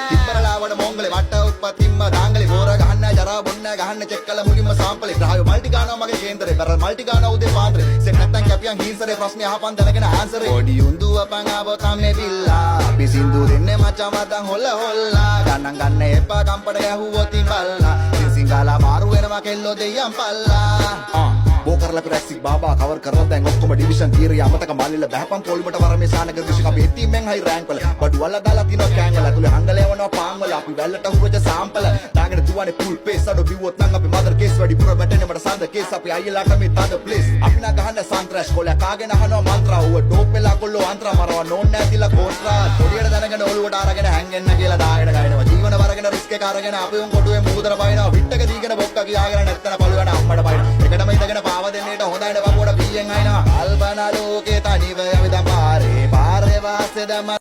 තිබ්බරලාවට මොංගලේ වට උප්පතිම්ම දාංගලේ බෝර ගහන්න ජරා බොන්න ගහන්න චෙක් කළ මුලින්ම සාම්පලේ ග්‍රහය මල්ටි ගානවා මගේ කේන්දරේ බරල් මල්ටි ගානවා උදේ පාන්දරේ සෙක් නැත්තම් කැපියන් හිංසරේ ප්‍රශ්නේ අහපන් දැනගෙන ආන්සරේ පොඩි උඳු අපන් ආවොතම් මේ බිල්ලා අපි සින්දු දෙන්නේ මචං මතන් හොල්ල හොල්ලා ගන්න එපා කම්පඩ ගැහුවොත් ඉබල්ලා සිංගාලා මාරු වෙනවා කෙල්ලෝ දෙයියන් පල්ලා वो कर ला प्रेसिक बाबा कवर कर रहा है ඔක්කොම ඩිවිෂන් තීරිය අමතක මල්ලිල බහපන් පොලිමට වර මේ සානක දෘෂ්ටික අපි හිටි මෙන් හයි රෑන්ක් වල බඩු වල දාලා තිනවා කෑන් වල ඇතුලේ හංගලේවනවා පාන් වල අපි වැල්ලට හුරජ සාම්පල දාගෙන දුවනේ ෆුල් පේස් අඩෝ බිව්වොත් නම් අපි මදර් කේස් වැඩි පුර වැටෙන්නේ මට සඳ කේස් අපි අයියලාට මේ තද ප්ලේස් අපි නා ගහන්න සන්ත්‍රාස් කොලයා කාගෙන අහනවා මන්ත්‍රා ඌව ඩෝප් වෙලා කොල්ලෝ අන්ත්‍රා මරවා නෝන් නැතිලා කෝන්ත්‍රා පොඩියට දැනගෙන ඔලුවට අරගෙන හැංගෙන්න කියලා දාගෙන ගයනවා ජීවන වරගෙන රිස්ක් එක අරගෙන අපි උන් කොටුවේ මූදර බයිනවා විට්ටක දීගෙන බොක්ක කියාගෙන නැත්තන පළුවන අම්මඩ බයිනවා එකටම ඉඳගෙන පාව දෙන්නේට හොඳයි වපුවට පියෙන් අයිනවා කල්පනා ලෝකේ තනිව යවිද පාරේ පාරේ වාසේ දම